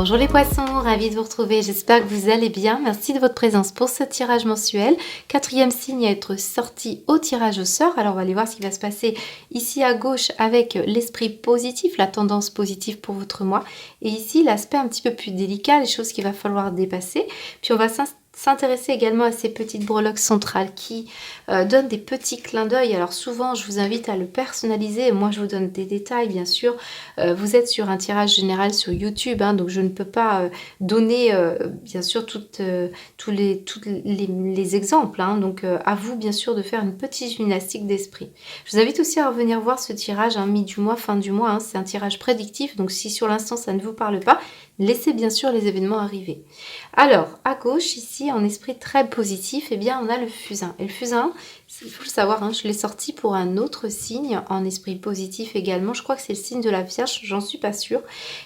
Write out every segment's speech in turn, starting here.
Bonjour les poissons, ravie de vous retrouver, j'espère que vous allez bien. Merci de votre présence pour ce tirage mensuel. Quatrième signe à être sorti au tirage au sort. Alors on va aller voir ce qui va se passer ici à gauche avec l'esprit positif, la tendance positive pour votre mois. Et ici l'aspect un petit peu plus délicat, les choses qu'il va falloir dépasser. Puis on va s'intéresser également à ces petites breloques centrales qui donnent des petits clins d'œil. Alors souvent je vous invite à le personnaliser, moi je vous donne des détails bien sûr. Vous êtes sur un tirage général sur YouTube, hein, donc je ne peux pas donner bien sûr tous les exemples, hein, donc à vous bien sûr de faire une petite gymnastique d'esprit. Je vous invite aussi à revenir voir ce tirage, hein, mi du mois, fin du mois, hein, c'est un tirage prédictif, donc si sur l'instant ça ne vous parle pas, laissez bien sûr les événements arriver. Alors, à gauche, ici, en esprit très positif, eh bien, on a le fusain. Et le fusain, il faut le savoir, hein, je l'ai sorti pour un autre signe, en esprit positif également. Je crois que c'est le signe de la Vierge, j'en suis pas sûre.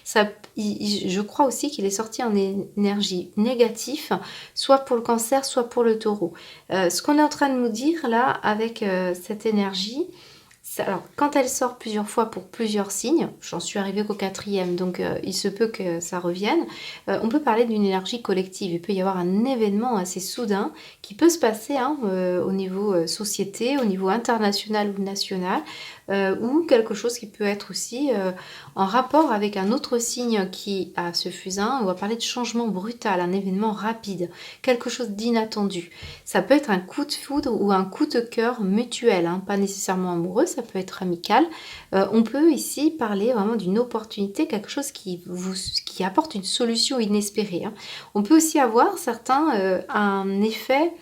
Je crois aussi qu'il est sorti en énergie négative, soit pour le cancer, soit pour le taureau. Ce qu'on est en train de nous dire là, avec cette énergie, alors, quand elle sort plusieurs fois pour plusieurs signes, j'en suis arrivée qu'au quatrième, donc il se peut que ça revienne, on peut parler d'une énergie collective. Il peut y avoir un événement assez soudain qui peut se passer, hein, au niveau société, au niveau international ou national, ou quelque chose qui peut être aussi en rapport avec un autre signe qui a ce fusain. On va parler de changement brutal, un événement rapide, quelque chose d'inattendu. Ça peut être un coup de foudre ou un coup de cœur mutuel, hein, pas nécessairement amoureux, ça peut être amical. On peut ici parler vraiment d'une opportunité, quelque chose qui apporte une solution inespérée, hein. On peut aussi avoir un effet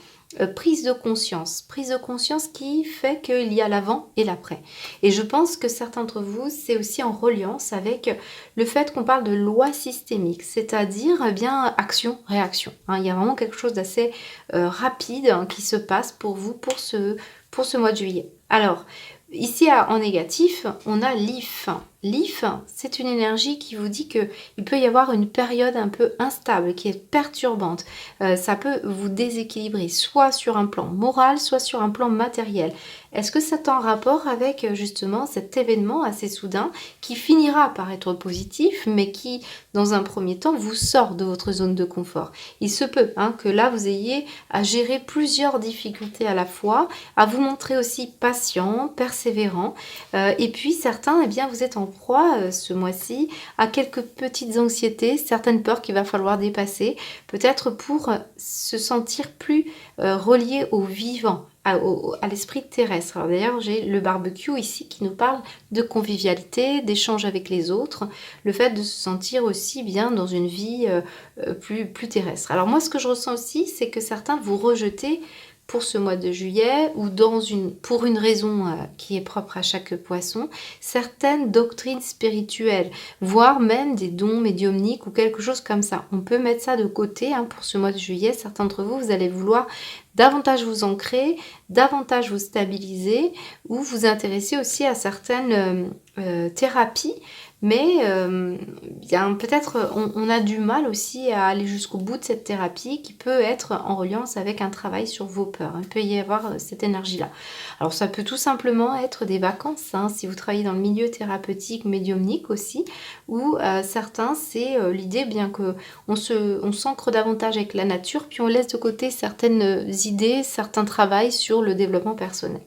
prise de conscience qui fait qu'il y a l'avant et l'après. Et je pense que certains d'entre vous, c'est aussi en reliance avec le fait qu'on parle de loi systémique, c'est-à-dire eh bien action-réaction, hein. Il y a vraiment quelque chose d'assez rapide, hein, qui se passe pour vous pour ce mois de juillet. Alors, ici en négatif, on a l'IF. L'IF, c'est une énergie qui vous dit qu'il peut y avoir une période un peu instable, qui est perturbante. Ça peut vous déséquilibrer, soit sur un plan moral, soit sur un plan matériel. Est-ce que c'est en rapport avec justement cet événement assez soudain qui finira par être positif, mais qui, dans un premier temps, vous sort de votre zone de confort? Il se peut, hein, que là, vous ayez à gérer plusieurs difficultés à la fois, à vous montrer aussi patient, persévérant, et puis certains, eh bien, vous êtes en proie ce mois-ci à quelques petites anxiétés, certaines peurs qu'il va falloir dépasser, peut-être pour se sentir plus relié au vivant, à l'esprit terrestre. Alors d'ailleurs, j'ai le barbecue ici qui nous parle de convivialité, d'échange avec les autres, le fait de se sentir aussi bien dans une vie plus terrestre. Alors moi, ce que je ressens aussi, c'est que certains vous rejetez pour ce mois de juillet ou pour une raison qui est propre à chaque poisson, certaines doctrines spirituelles, voire même des dons médiumniques ou quelque chose comme ça. On peut mettre ça de côté, hein, pour ce mois de juillet. Certains d'entre vous, vous allez vouloir davantage vous ancrer, davantage vous stabiliser ou vous intéresser aussi à certaines thérapies. Mais bien peut-être on a du mal aussi à aller jusqu'au bout de cette thérapie qui peut être en reliance avec un travail sur vos peurs. Il peut y avoir cette énergie-là. Alors ça peut tout simplement être des vacances, hein, si vous travaillez dans le milieu thérapeutique, médiumnique aussi, ou certains c'est l'idée bien que on s'ancre davantage avec la nature, puis on laisse de côté certaines idées, certains travails sur le développement personnel.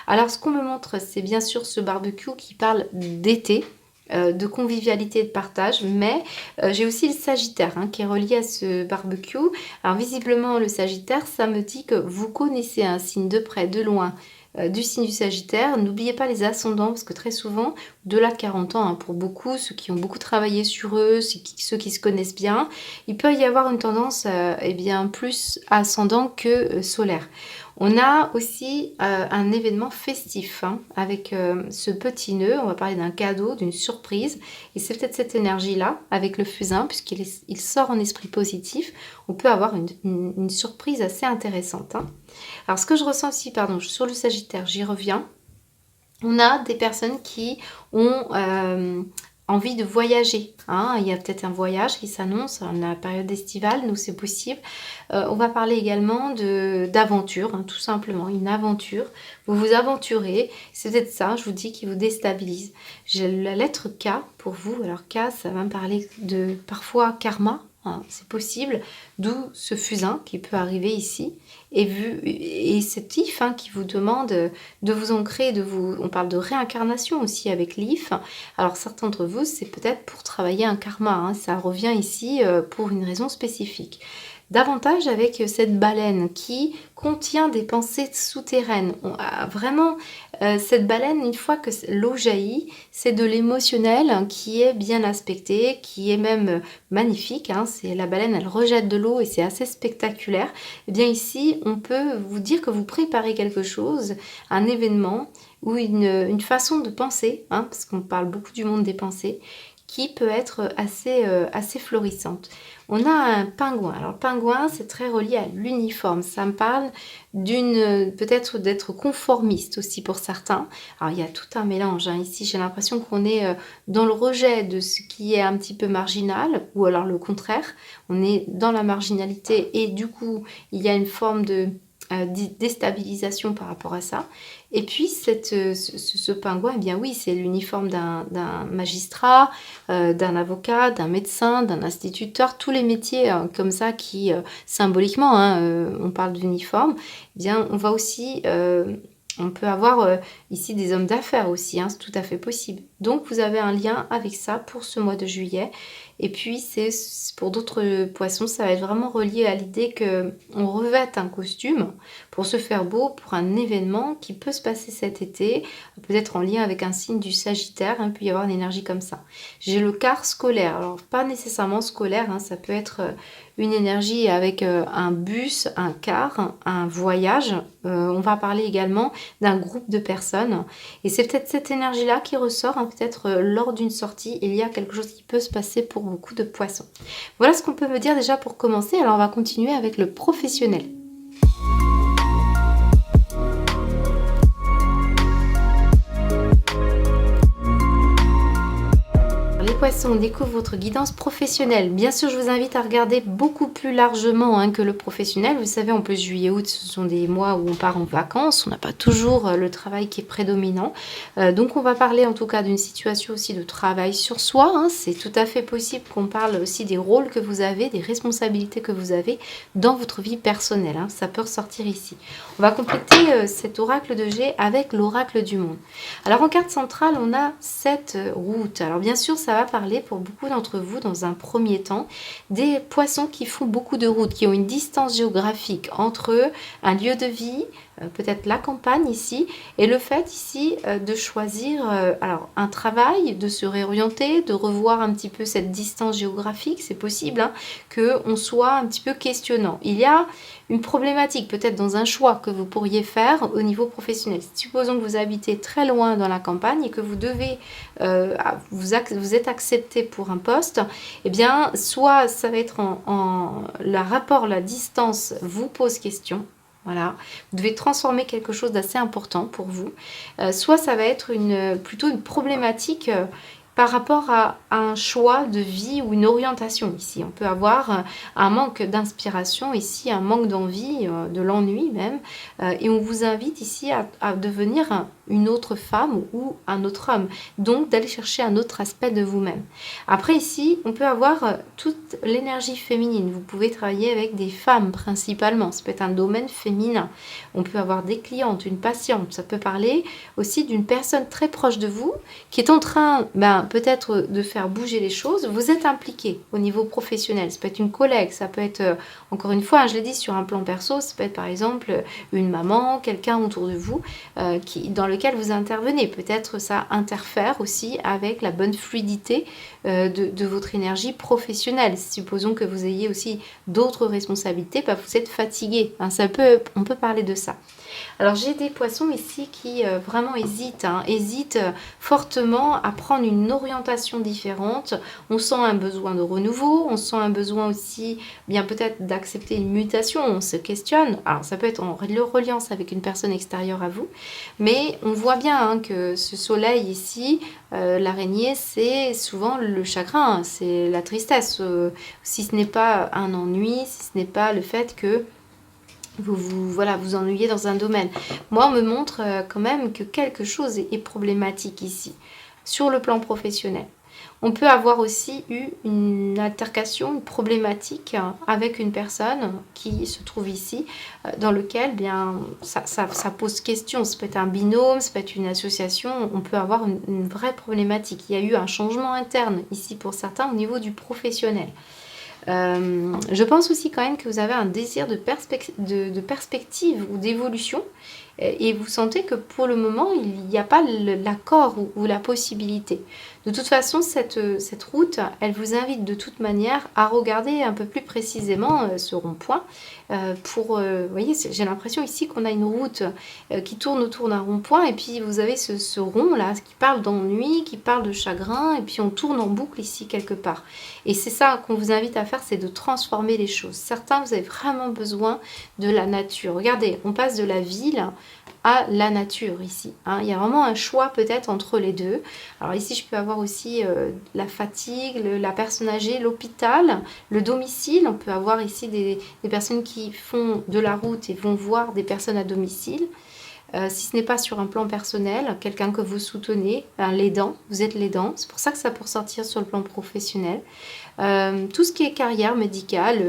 Alors ce qu'on me montre, c'est bien sûr ce barbecue qui parle d'été, de convivialité et de partage, mais j'ai aussi le Sagittaire, hein, qui est relié à ce barbecue. Alors visiblement le Sagittaire, ça me dit que vous connaissez un signe de près, de loin, du signe du Sagittaire. N'oubliez pas les ascendants, parce que très souvent, au-delà de 40 ans, hein, pour beaucoup, ceux qui ont beaucoup travaillé sur eux, ceux qui se connaissent bien, il peut y avoir une tendance eh bien, plus ascendant que solaire. On a aussi un événement festif, hein, avec ce petit nœud. On va parler d'un cadeau, d'une surprise. Et c'est peut-être cette énergie-là, avec le fusain, puisqu'il sort en esprit positif. On peut avoir une surprise assez intéressante, hein. Alors ce que je ressens aussi, pardon, sur le Sagittaire, j'y reviens. On a des personnes qui ont envie de voyager, hein. Il y a peut-être un voyage qui s'annonce dans la période estivale, donc c'est possible. On va parler également d'aventure, hein, tout simplement, une aventure. Vous vous aventurez, c'est peut-être ça, je vous dis, qui vous déstabilise. J'ai la lettre K pour vous. Alors K, ça va me parler de parfois karma, hein, c'est possible, d'où ce fusain qui peut arriver ici. Et cet if, hein, qui vous demande de vous ancrer, on parle de réincarnation aussi avec l'if. Alors certains d'entre vous, c'est peut-être pour travailler un karma, hein, ça revient ici pour une raison spécifique. Davantage avec cette baleine qui contient des pensées souterraines. Vraiment, cette baleine, une fois que l'eau jaillit, c'est de l'émotionnel, hein, qui est bien aspecté, qui est même magnifique, hein. C'est la baleine, elle rejette de l'eau et c'est assez spectaculaire. Et bien ici, on peut vous dire que vous préparez quelque chose, un événement ou une façon de penser, hein, parce qu'on parle beaucoup du monde des pensées, qui peut être assez florissante. On a un pingouin. Alors le pingouin, c'est très relié à l'uniforme. Ça me parle peut-être d'être conformiste aussi pour certains. Alors il y a tout un mélange, hein. Ici, j'ai l'impression qu'on est dans le rejet de ce qui est un petit peu marginal, ou alors le contraire. On est dans la marginalité et du coup, il y a une forme de déstabilisation par rapport à ça. Et puis ce pingouin, eh bien oui, c'est l'uniforme d'un magistrat, d'un avocat, d'un médecin, d'un instituteur, tous les métiers comme ça qui, symboliquement, hein, on parle d'uniforme, eh bien on va aussi... on peut avoir ici des hommes d'affaires aussi, hein, c'est tout à fait possible. Donc vous avez un lien avec ça pour ce mois de juillet. Et puis pour d'autres poissons, ça va être vraiment relié à l'idée qu'on revête un costume pour se faire beau pour un événement qui peut se passer cet été, peut-être en lien avec un signe du Sagittaire, hein, il peut y avoir une énergie comme ça. J'ai le quart scolaire, alors pas nécessairement scolaire, hein, ça peut être une énergie avec un bus, un car, un voyage. On va parler également d'un groupe de personnes. Et c'est peut-être cette énergie-là qui ressort, hein, peut-être lors d'une sortie, il y a quelque chose qui peut se passer pour beaucoup de poissons. Voilà ce qu'on peut me dire déjà pour commencer. Alors on va continuer avec le professionnel. Poisson, on découvre votre guidance professionnelle. Bien sûr, je vous invite à regarder beaucoup plus largement, hein, que le professionnel. Vous savez, en plus, juillet, août, ce sont des mois où on part en vacances. On n'a pas toujours le travail qui est prédominant. Donc, on va parler en tout cas d'une situation aussi de travail sur soi, hein. C'est tout à fait possible qu'on parle aussi des rôles que vous avez, des responsabilités que vous avez dans votre vie personnelle, hein. Ça peut ressortir ici. On va compléter cet oracle de G avec l'oracle du monde. Alors, en carte centrale, on a 7 routes. Alors, bien sûr, ça va parler pour beaucoup d'entre vous dans un premier temps des poissons qui font beaucoup de routes, qui ont une distance géographique entre eux, un lieu de vie, peut-être la campagne ici, et le fait ici de choisir alors un travail, de se réorienter, de revoir un petit peu cette distance géographique. C'est possible, hein, qu'on soit un petit peu questionnant. Il y a une problématique peut-être dans un choix que vous pourriez faire au niveau professionnel. Supposons que vous habitez très loin dans la campagne et que vous devez, vous êtes accepté pour un poste, eh bien soit ça va être la distance vous pose question. Voilà, vous devez transformer quelque chose d'assez important pour vous. Soit ça va être plutôt une problématique par rapport à un choix de vie ou une orientation ici. On peut avoir un manque d'inspiration ici, un manque d'envie, de l'ennui même. Et on vous invite ici à devenir une autre femme ou un autre homme. Donc d'aller chercher un autre aspect de vous-même. Après ici, on peut avoir toute l'énergie féminine. Vous pouvez travailler avec des femmes principalement. Ça peut être un domaine féminin. On peut avoir des clientes, une patiente. Ça peut parler aussi d'une personne très proche de vous qui est en train peut-être de faire bouger les choses. Vous êtes impliqué au niveau professionnel. Ça peut être une collègue, ça peut être, encore une fois, je l'ai dit, sur un plan perso, ça peut être par exemple une maman, quelqu'un autour de vous dans lequel vous intervenez. Peut-être ça interfère aussi avec la bonne fluidité de votre énergie professionnelle. Supposons que vous ayez aussi d'autres responsabilités, vous êtes fatigué. Hein, on peut parler de ça. Alors j'ai des poissons ici qui vraiment hésitent, hésitent fortement à prendre une orientation différente. On sent un besoin de renouveau, on sent un besoin aussi bien peut-être d'accepter une mutation, on se questionne. Alors ça peut être en reliance avec une personne extérieure à vous, mais on voit bien que ce soleil ici, l'araignée, c'est souvent le chagrin, c'est la tristesse. Si ce n'est pas un ennui, si ce n'est pas le fait que voilà, vous ennuyez dans un domaine. Moi, on me montre quand même que quelque chose est problématique ici, sur le plan professionnel. On peut avoir aussi eu une altercation, une problématique avec une personne qui se trouve ici, dans lequel bien, ça pose question. Ça peut être un binôme, ça peut être une association, on peut avoir une vraie problématique. Il y a eu un changement interne ici pour certains au niveau du professionnel. Je pense aussi quand même que vous avez un désir de perspective ou d'évolution et vous sentez que pour le moment il n'y a pas l'accord ou la possibilité. De toute façon cette route elle vous invite de toute manière à regarder un peu plus précisément ce rond-point vous voyez, j'ai l'impression ici qu'on a une route qui tourne autour d'un rond-point et puis vous avez ce rond là qui parle d'ennui, qui parle de chagrin et puis on tourne en boucle ici quelque part. Et c'est ça qu'on vous invite à faire, c'est de transformer les choses. Certains, vous avez vraiment besoin de la nature. Regardez, on passe de la ville à la nature ici. Il y a vraiment un choix peut-être entre les deux. Alors ici, je peux avoir aussi la fatigue, la personne âgée, l'hôpital, le domicile. On peut avoir ici des personnes qui font de la route et vont voir des personnes à domicile. Si ce n'est pas sur un plan personnel, quelqu'un que vous soutenez, l'aidant, vous êtes l'aidant. C'est pour ça que ça peut ressortir sur le plan professionnel. Tout ce qui est carrière médicale,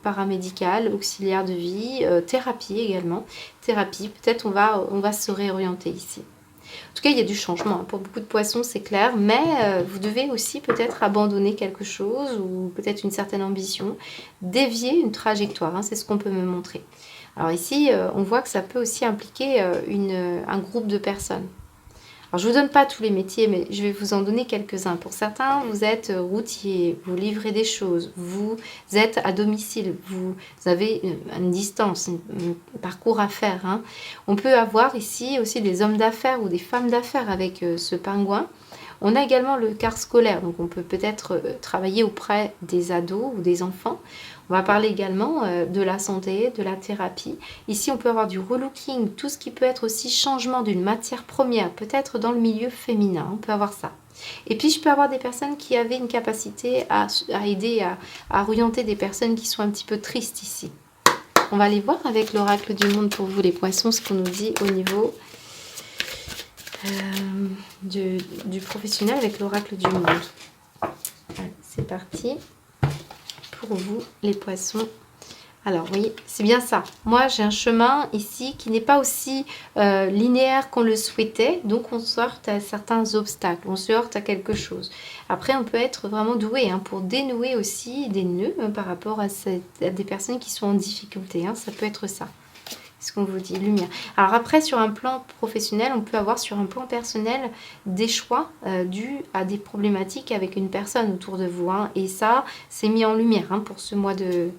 paramédicale, auxiliaire de vie, thérapie également. Thérapie, peut-être on va se réorienter ici. En tout cas, il y a du changement. Pour beaucoup de poissons, c'est clair. Mais vous devez aussi peut-être abandonner quelque chose ou peut-être une certaine ambition, dévier une trajectoire. C'est ce qu'on peut me montrer. Alors ici, on voit que ça peut aussi impliquer un groupe de personnes. Alors je ne vous donne pas tous les métiers, mais je vais vous en donner quelques-uns. Pour certains, vous êtes routier, vous livrez des choses, vous êtes à domicile, vous avez une distance, un parcours à faire. On peut avoir ici aussi des hommes d'affaires ou des femmes d'affaires avec ce pingouin. On a également le quart scolaire, donc on peut peut-être travailler auprès des ados ou des enfants. On va parler également de la santé, de la thérapie. Ici, on peut avoir du relooking, tout ce qui peut être aussi changement d'une matière première, peut-être dans le milieu féminin, on peut avoir ça. Et puis, je peux avoir des personnes qui avaient une capacité à aider, à orienter des personnes qui sont un petit peu tristes ici. On va aller voir avec l'oracle du monde pour vous, les poissons, ce qu'on nous dit au niveau du professionnel avec l'oracle du monde. Allez, c'est parti. Pour vous, les poissons. Alors, oui, c'est bien ça. Moi, j'ai un chemin ici qui n'est pas aussi linéaire qu'on le souhaitait. Donc, on se heurte à certains obstacles. On se heurte à quelque chose. Après, on peut être vraiment doué pour dénouer aussi des nœuds par rapport à des personnes qui sont en difficulté. Ça peut être ça. Ce qu'on vous dit, lumière. Alors après, sur un plan professionnel, on peut avoir sur un plan personnel des choix dus à des problématiques avec une personne autour de vous. Et ça, c'est mis en lumière pour ce mois de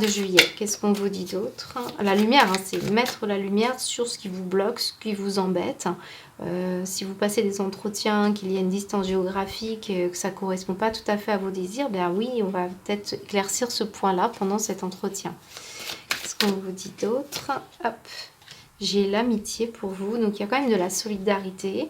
juillet. Qu'est-ce qu'on vous dit d'autre? La lumière, c'est mettre la lumière sur ce qui vous bloque, ce qui vous embête. Si vous passez des entretiens, qu'il y a une distance géographique, que ça ne correspond pas tout à fait à vos désirs, bien oui, on va peut-être éclaircir ce point-là pendant cet entretien. Qu'est-ce qu'on vous dit d'autre? Hop, j'ai l'amitié pour vous. Donc, il y a quand même de la solidarité.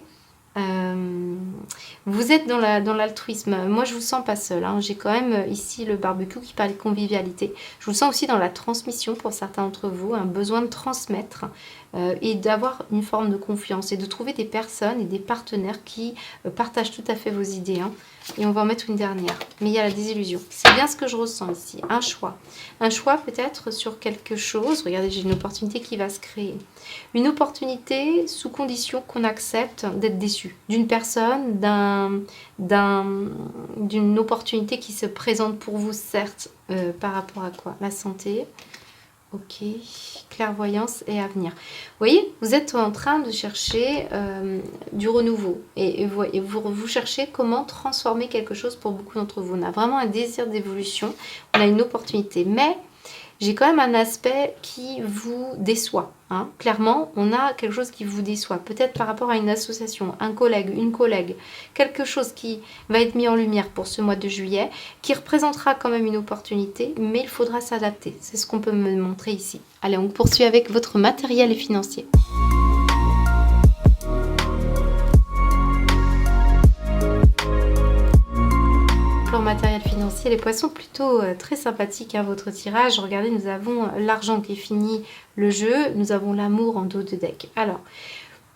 Vous êtes dans l'altruisme. Moi, je vous sens pas seule. J'ai quand même ici le barbecue qui parle de convivialité. Je vous sens aussi dans la transmission pour certains d'entre vous. Un besoin de transmettre et d'avoir une forme de confiance et de trouver des personnes et des partenaires qui partagent tout à fait vos idées. Et on va en mettre une dernière. Mais il y a la désillusion. C'est bien ce que je ressens ici. Un choix. Un choix peut-être sur quelque chose. Regardez, j'ai une opportunité qui va se créer. Une opportunité sous condition qu'on accepte d'être déçu. D'une personne, d'une opportunité qui se présente pour vous, certes. Par rapport à quoi? La santé. Ok, clairvoyance et avenir. Vous voyez, vous êtes en train de chercher du renouveau et vous cherchez comment transformer quelque chose pour beaucoup d'entre vous. On a vraiment un désir d'évolution, on a une opportunité, mais j'ai quand même un aspect qui vous déçoit. Hein. Clairement, on a quelque chose qui vous déçoit. Peut-être par rapport à une association, un collègue, une collègue. Quelque chose qui va être mis en lumière pour ce mois de juillet, qui représentera quand même une opportunité, mais il faudra s'adapter. C'est ce qu'on peut me montrer ici. Allez, on poursuit avec votre matériel et financier. Matériel financier, les poissons plutôt très sympathiques hein, votre tirage. Regardez, nous avons l'argent qui finit le jeu, nous avons l'amour en dos de deck. Alors,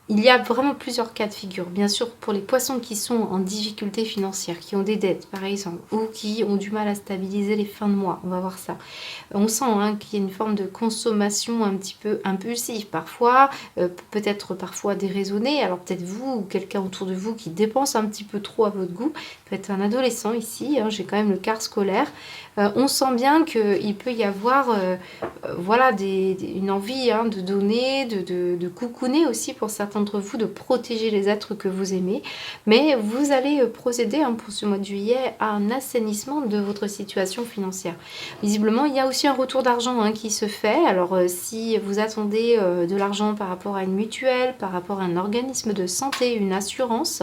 il y a vraiment plusieurs cas de figure. Bien sûr, pour les poissons qui sont en difficulté financière, qui ont des dettes par exemple, ou qui ont du mal à stabiliser les fins de mois, on va voir ça. On sent hein, qu'il y a une forme de consommation un petit peu impulsive parfois, peut-être parfois déraisonnée. Alors peut-être vous ou quelqu'un autour de vous qui dépense un petit peu trop à votre goût, peut-être un adolescent ici, hein, j'ai quand même le quart scolaire. On sent bien qu'il peut y avoir voilà, une envie hein, de donner, de coucouner aussi pour certains d'entre vous, de protéger les êtres que vous aimez. Mais vous allez procéder hein, pour ce mois de juillet à un assainissement de votre situation financière. Visiblement, il y a aussi un retour d'argent hein, qui se fait. Alors si vous attendez de l'argent par rapport à une mutuelle, par rapport à un organisme de santé, une assurance,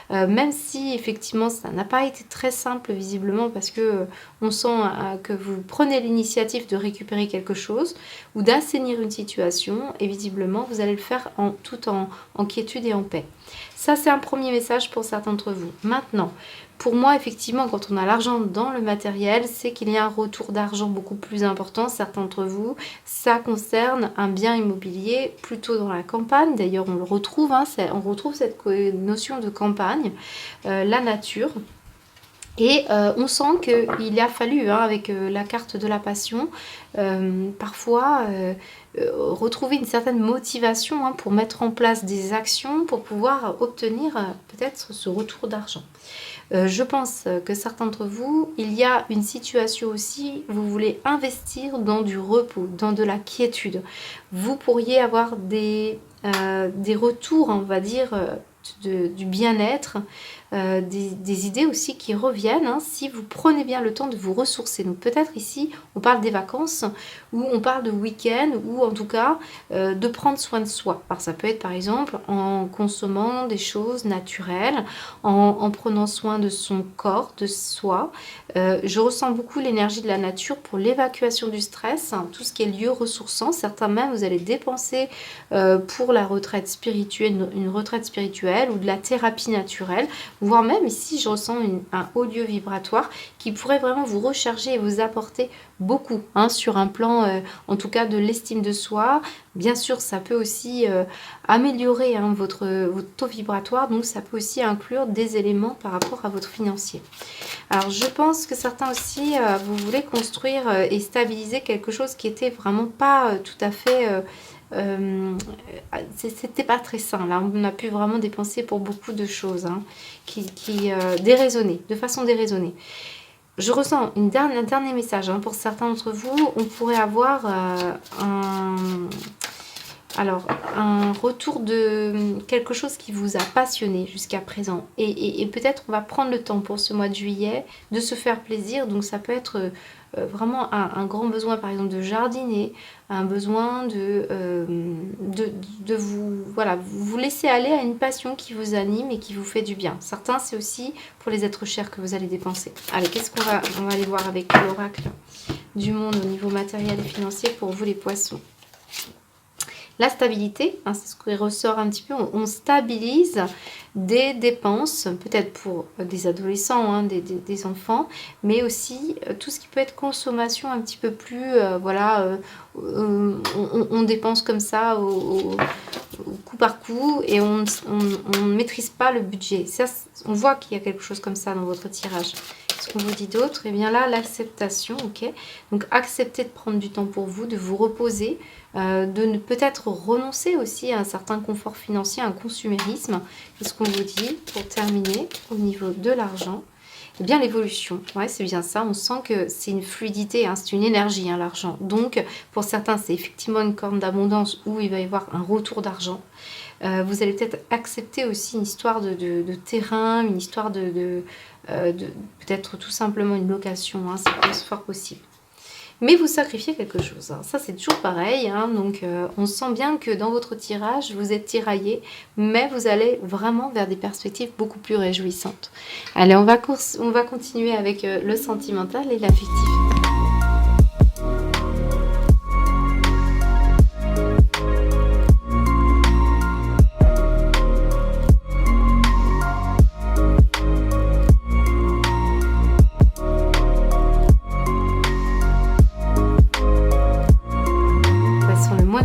même si effectivement ça n'a pas été très simple visiblement parce que on sent que vous prenez l'initiative de récupérer quelque chose ou d'assainir une situation et visiblement vous allez le faire tout en quiétude et en paix. Ça c'est un premier message pour certains d'entre vous. Maintenant, pour moi effectivement quand on a l'argent dans le matériel, c'est qu'il y a un retour d'argent beaucoup plus important. Certains d'entre vous, ça concerne un bien immobilier plutôt dans la campagne. D'ailleurs on le retrouve, hein, on retrouve cette notion de campagne, la nature. Et on sent qu'il a fallu, hein, avec la carte de la passion, parfois retrouver une certaine motivation hein, pour mettre en place des actions pour pouvoir obtenir peut-être ce retour d'argent. Je pense que certains d'entre vous, il y a une situation aussi, vous voulez investir dans du repos, dans de la quiétude. Vous pourriez avoir des retours, on va dire, du bien-être, des idées aussi qui reviennent hein, si vous prenez bien le temps de vous ressourcer. Donc peut-être ici on parle des vacances ou on parle de week-end ou en tout cas de prendre soin de soi. Alors ça peut être par exemple en consommant des choses naturelles, en prenant soin de son corps, de soi. Je ressens beaucoup l'énergie de la nature pour l'évacuation du stress, hein, tout ce qui est lieu ressourçant. Certains même vous allez dépenser pour la retraite spirituelle, une retraite spirituelle ou de la thérapie naturelle. Voire même ici, je ressens un haut lieu vibratoire qui pourrait vraiment vous recharger et vous apporter beaucoup hein, sur un plan, en tout cas, de l'estime de soi. Bien sûr, ça peut aussi améliorer hein, votre taux vibratoire, donc ça peut aussi inclure des éléments par rapport à votre financier. Alors, je pense que certains aussi, vous voulez construire et stabiliser quelque chose qui était vraiment pas tout à fait... c'était pas très sain. Là, on a pu vraiment dépenser pour beaucoup de choses hein, qui déraisonnaient, de façon déraisonnée. Je ressens un dernier message hein, pour certains d'entre vous. On pourrait avoir un retour de quelque chose qui vous a passionné jusqu'à présent. Et peut-être on va prendre le temps pour ce mois de juillet de se faire plaisir. Donc ça peut être vraiment un grand besoin par exemple de jardiner, un besoin de vous laisser aller à une passion qui vous anime et qui vous fait du bien. Certains c'est aussi pour les êtres chers que vous allez dépenser. Allez, on va aller voir avec l'oracle du monde au niveau matériel et financier pour vous les poissons. La stabilité, hein, c'est ce qui ressort un petit peu, on stabilise des dépenses, peut-être pour des adolescents, hein, des enfants, mais aussi tout ce qui peut être consommation un petit peu plus, on dépense comme ça au coup par coup et on ne maîtrise pas le budget. Ça, on voit qu'il y a quelque chose comme ça dans votre tirage. Qu'est-ce qu'on vous dit d'autre? Et bien là, l'acceptation, ok. Donc accepter de prendre du temps pour vous, de vous reposer, de peut-être renoncer aussi à un certain confort financier, un consumérisme. Qu'est-ce qu'on vous dit pour terminer au niveau de l'argent? Eh bien l'évolution, ouais, c'est bien ça, on sent que c'est une fluidité, hein, c'est une énergie hein, l'argent. Donc pour certains c'est effectivement une corne d'abondance où il va y avoir un retour d'argent. Vous allez peut-être accepter aussi une histoire de terrain, une histoire de peut-être tout simplement une location, hein, c'est fort possible. mais vous sacrifiez quelque chose. Hein. Ça, c'est toujours pareil. Hein. Donc, on sent bien que dans votre tirage, vous êtes tiraillé, mais vous allez vraiment vers des perspectives beaucoup plus réjouissantes. Allez, on va continuer avec le sentimental et l'affectif.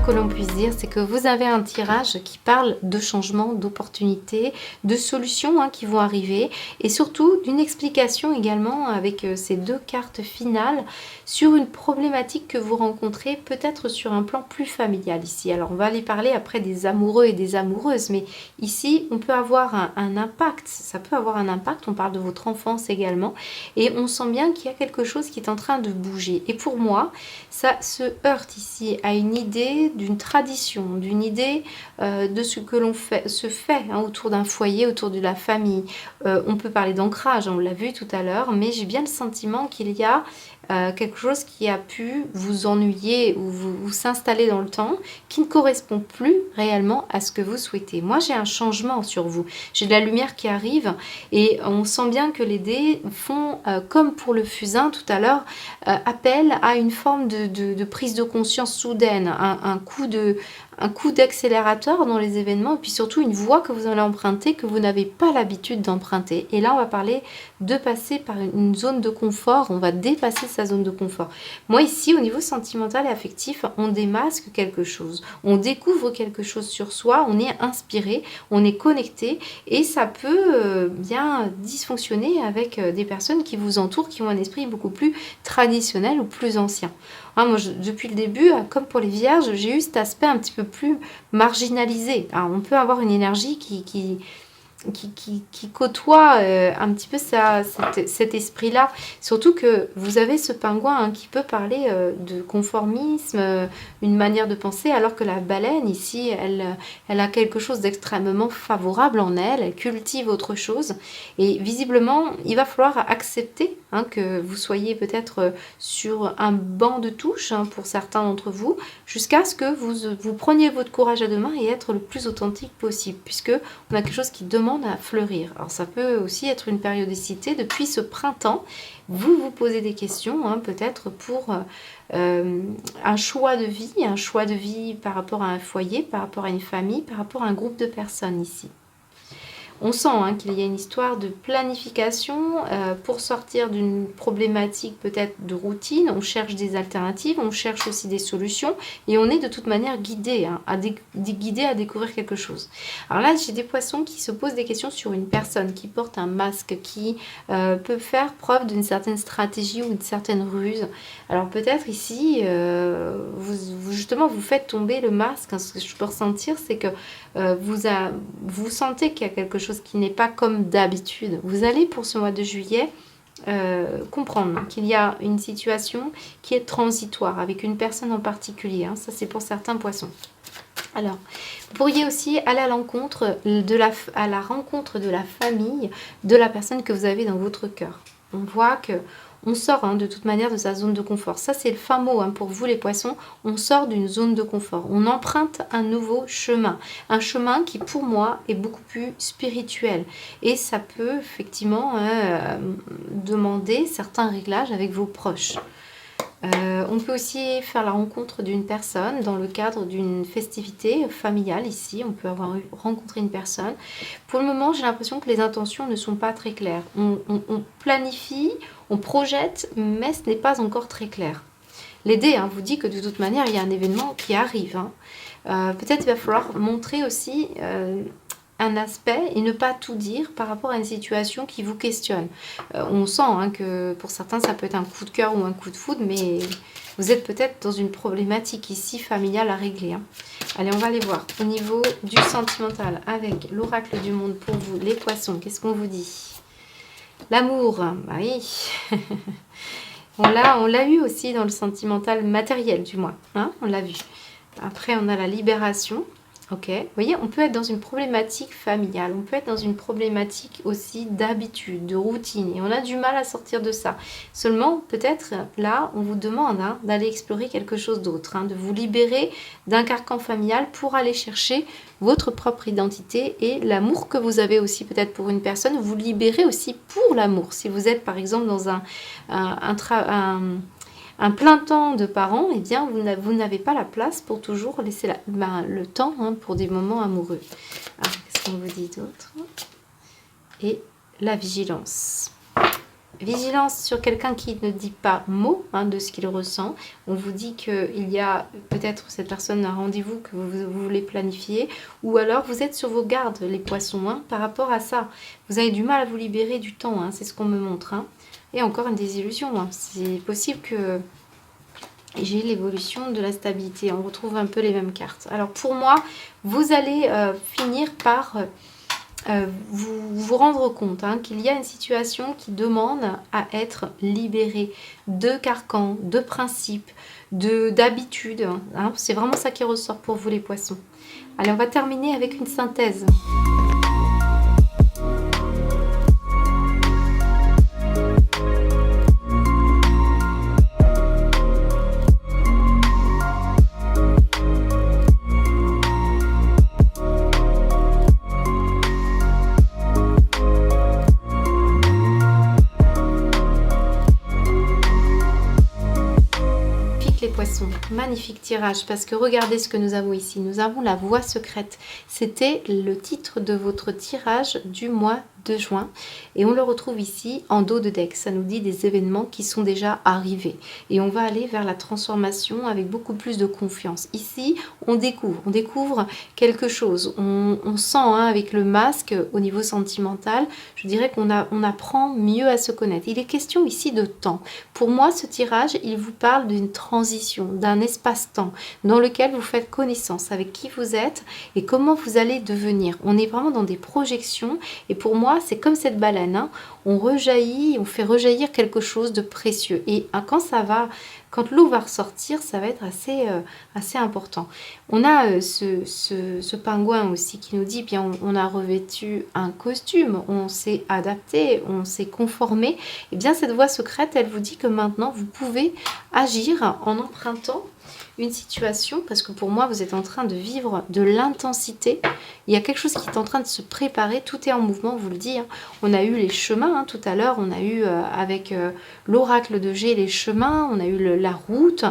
Que l'on puisse dire, c'est que vous avez un tirage qui parle de changement, d'opportunités, de solutions qui vont arriver et surtout d'une explication également avec ces deux cartes finales sur une problématique que vous rencontrez peut-être sur un plan plus familial ici. Alors on va aller parler après des amoureux et des amoureuses, mais ici on peut avoir un impact, ça peut avoir un impact, on parle de votre enfance également et on sent bien qu'il y a quelque chose qui est en train de bouger. Et pour moi, ça se heurte ici à une idée d'une tradition, d'une idée de ce que l'on se fait autour d'un foyer, autour de la famille. On peut parler d'ancrage, on l'a vu tout à l'heure, mais j'ai bien le sentiment qu'il y a quelque chose qui a pu vous ennuyer ou vous s'installer dans le temps, qui ne correspond plus réellement à ce que vous souhaitez. Moi, j'ai un changement sur vous. J'ai de la lumière qui arrive et on sent bien que les dés font, comme pour le fusain tout à l'heure, appel à une forme de prise de conscience soudaine, un coup d'accélérateur dans les événements et puis surtout une voie que vous allez emprunter que vous n'avez pas l'habitude d'emprunter. Et là, on va parler de passer par une zone de confort, on va dépasser sa zone de confort. Moi ici, au niveau sentimental et affectif, on démasque quelque chose, on découvre quelque chose sur soi, on est inspiré, on est connecté et ça peut bien dysfonctionner avec des personnes qui vous entourent, qui ont un esprit beaucoup plus traditionnel ou plus ancien. Moi, depuis le début, comme pour les vierges, j'ai eu cet aspect un petit peu plus marginalisé. Alors, on peut avoir une énergie qui côtoie un petit peu cet esprit-là. Surtout que vous avez ce pingouin qui peut parler de conformisme, une manière de penser, alors que la baleine, ici, elle a quelque chose d'extrêmement favorable en elle, elle cultive autre chose. Et visiblement, il va falloir accepter que vous soyez peut-être sur un banc de touche pour certains d'entre vous, jusqu'à ce que vous preniez votre courage à deux mains et être le plus authentique possible, puisque on a quelque chose qui demande à fleurir. Alors ça peut aussi être une périodicité depuis ce printemps. Vous posez des questions, peut-être pour un choix de vie par rapport à un foyer, par rapport à une famille, par rapport à un groupe de personnes ici. On sent qu'il y a une histoire de planification pour sortir d'une problématique peut-être de routine. On cherche des alternatives, on cherche aussi des solutions et on est de toute manière guidé, guidé à découvrir quelque chose. Alors là, j'ai des poissons qui se posent des questions sur une personne qui porte un masque, qui peut faire preuve d'une certaine stratégie ou d'une certaine ruse. Alors peut-être ici, justement, vous faites tomber le masque. Ce que je peux ressentir, c'est que vous sentez qu'il y a quelque chose qui n'est pas comme d'habitude. Vous allez pour ce mois de juillet comprendre qu'il y a une situation qui est transitoire avec une personne en particulier. Ça, c'est pour certains poissons. Alors, vous pourriez aussi aller à la rencontre de la famille de la personne que vous avez dans votre cœur. On voit que on sort de toute manière de sa zone de confort. Ça, c'est le fin mot pour vous les poissons. On sort d'une zone de confort. On emprunte un nouveau chemin. Un chemin qui, pour moi, est beaucoup plus spirituel. Et ça peut effectivement demander certains réglages avec vos proches. On peut aussi faire la rencontre d'une personne dans le cadre d'une festivité familiale ici. On peut avoir rencontré une personne. Pour le moment, j'ai l'impression que les intentions ne sont pas très claires. On planifie, on projette, mais ce n'est pas encore très clair. Les dés vous dit que de toute manière, il y a un événement qui arrive. Peut-être il va falloir montrer aussi un aspect et ne pas tout dire par rapport à une situation qui vous questionne. On sent que pour certains ça peut être un coup de cœur ou un coup de foudre, mais vous êtes peut-être dans une problématique ici familiale à régler. Allez, on va aller voir au niveau du sentimental avec l'oracle du monde pour vous, les poissons. Qu'est-ce qu'on vous dit? L'amour, oui. On l'a eu aussi dans le sentimental matériel du moins, on l'a vu. Après on a la libération. Ok, vous voyez, on peut être dans une problématique familiale, on peut être dans une problématique aussi d'habitude, de routine, et on a du mal à sortir de ça. Seulement, peut-être là, on vous demande d'aller explorer quelque chose d'autre, de vous libérer d'un carcan familial pour aller chercher votre propre identité et l'amour que vous avez aussi peut-être pour une personne, vous libérer aussi pour l'amour. Si vous êtes par exemple dans un plein temps de parents, eh bien, vous n'avez pas la place pour toujours laisser le temps pour des moments amoureux. Alors, qu'est-ce qu'on vous dit d'autre? Et la vigilance. Vigilance sur quelqu'un qui ne dit pas mot de ce qu'il ressent. On vous dit qu'il y a peut-être cette personne un rendez-vous que vous voulez planifier, ou alors vous êtes sur vos gardes, les poissons, par rapport à ça. Vous avez du mal à vous libérer du temps, c'est ce qu'on me montre. Et encore une désillusion. C'est possible que j'ai l'évolution de la stabilité. On retrouve un peu les mêmes cartes. Alors pour moi, vous allez finir par vous rendre compte qu'il y a une situation qui demande à être libérée de carcans, de principes, d'habitudes. C'est vraiment ça qui ressort pour vous les poissons. Allez, on va terminer avec une synthèse. Les poissons, magnifique tirage, parce que regardez ce que nous avons ici. Nous avons la voie secrète. C'était le titre de votre tirage du mois de juin et on le retrouve ici en dos de deck. Ça nous dit des événements qui sont déjà arrivés et on va aller vers la transformation avec beaucoup plus de confiance. Ici, on découvre quelque chose. On sent avec le masque au niveau sentimental, je dirais qu'on apprend mieux à se connaître. Il est question ici de temps. Pour moi, ce tirage, il vous parle d'une transition, d'un espace-temps dans lequel vous faites connaissance avec qui vous êtes et comment vous allez devenir. On est vraiment dans des projections et pour moi, c'est comme cette baleine, on fait rejaillir quelque chose de précieux. Et quand l'eau va ressortir, ça va être assez important. On a ce pingouin aussi qui nous dit, bien, on a revêtu un costume, on s'est adapté, on s'est conformé. Et bien, cette voie secrète, elle vous dit que maintenant, vous pouvez agir en empruntant une situation, parce que pour moi, vous êtes en train de vivre de l'intensité. Il y a quelque chose qui est en train de se préparer. Tout est en mouvement, on vous le dit. On a eu les chemins tout à l'heure. On a eu avec l'oracle de G les chemins. On a eu la route.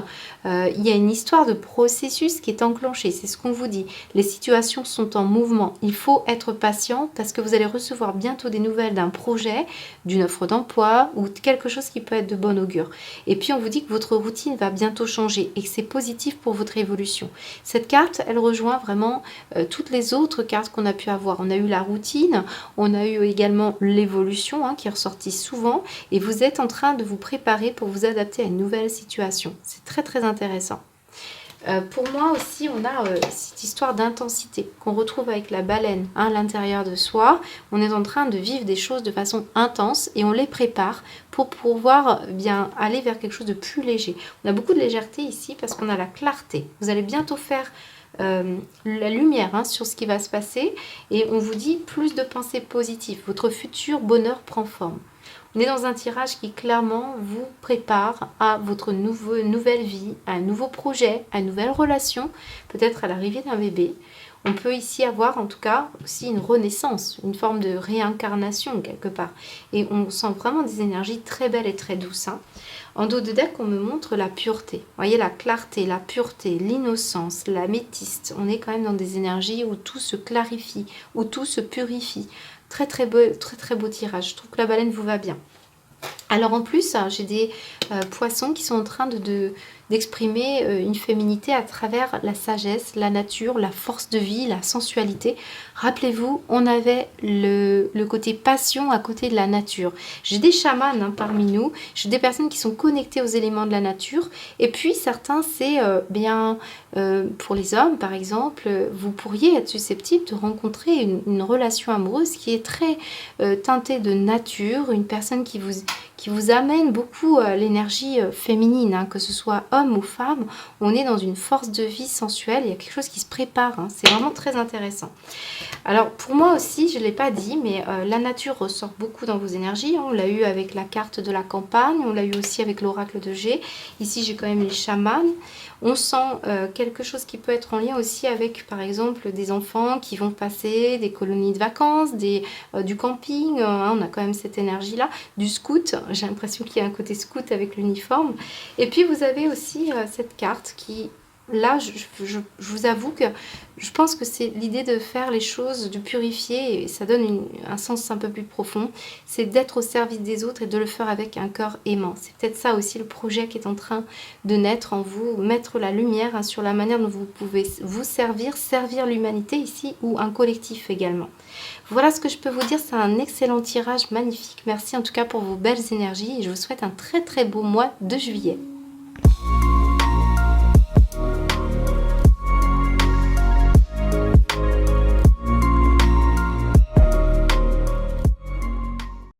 Il y a une histoire de processus qui est enclenché. C'est ce qu'on vous dit. Les situations sont en mouvement. Il faut être patient parce que vous allez recevoir bientôt des nouvelles d'un projet, d'une offre d'emploi ou quelque chose qui peut être de bon augure. Et puis, on vous dit que votre routine va bientôt changer et que c'est positif pour votre évolution. Cette carte, elle rejoint vraiment toutes les autres cartes qu'on a pu avoir. On a eu la routine, on a eu également l'évolution qui est ressortie souvent et vous êtes en train de vous préparer pour vous adapter à une nouvelle situation. C'est très très intéressant. Pour moi aussi, on a cette histoire d'intensité qu'on retrouve avec la baleine à l'intérieur de soi. On est en train de vivre des choses de façon intense et on les prépare pour pouvoir bien aller vers quelque chose de plus léger. On a beaucoup de légèreté ici parce qu'on a la clarté. Vous allez bientôt faire la lumière sur ce qui va se passer et on vous dit plus de pensées positives. Votre futur bonheur prend forme. On est dans un tirage qui clairement vous prépare à votre nouvelle vie, à un nouveau projet, à une nouvelle relation, peut-être à l'arrivée d'un bébé. On peut ici avoir en tout cas aussi une renaissance, une forme de réincarnation quelque part. Et on sent vraiment des énergies très belles et très douces. En dos de deck, on me montre la pureté. Vous voyez la clarté, la pureté, l'innocence, l'améthyste. On est quand même dans des énergies où tout se clarifie, où tout se purifie. Très très beau tirage. Je trouve que la baleine vous va bien. Alors en plus, j'ai des poissons qui sont en train d'exprimer une féminité à travers la sagesse, la nature, la force de vie, la sensualité. Rappelez-vous, on avait le côté passion à côté de la nature. J'ai des chamans parmi nous, j'ai des personnes qui sont connectées aux éléments de la nature. Et puis certains, c'est pour les hommes par exemple, vous pourriez être susceptible de rencontrer une relation amoureuse qui est très teintée de nature, une personne qui qui vous amène beaucoup l'énergie féminine, hein, que ce soit homme ou femme. On est dans une force de vie sensuelle, il y a quelque chose qui se prépare, hein, c'est vraiment très intéressant. Alors pour moi aussi, je ne l'ai pas dit, mais la nature ressort beaucoup dans vos énergies, hein. On l'a eu avec la carte de la campagne, on l'a eu aussi avec l'oracle de G. Ici j'ai quand même les chamans. On sent quelque chose qui peut être en lien aussi avec, par exemple, des enfants qui vont passer des colonies de vacances, du camping, hein, on a quand même cette énergie-là, du scout, j'ai l'impression qu'il y a un côté scout avec l'uniforme. Et puis vous avez aussi cette carte qui, là, je vous avoue que je pense que c'est l'idée de faire les choses, de purifier, et ça donne un sens un peu plus profond, c'est d'être au service des autres et de le faire avec un cœur aimant. C'est peut-être ça aussi le projet qui est en train de naître en vous, mettre la lumière, hein, sur la manière dont vous pouvez vous servir l'humanité ici, ou un collectif également. Voilà ce que je peux vous dire, c'est un excellent tirage, magnifique. Merci en tout cas pour vos belles énergies et je vous souhaite un très très beau mois de juillet.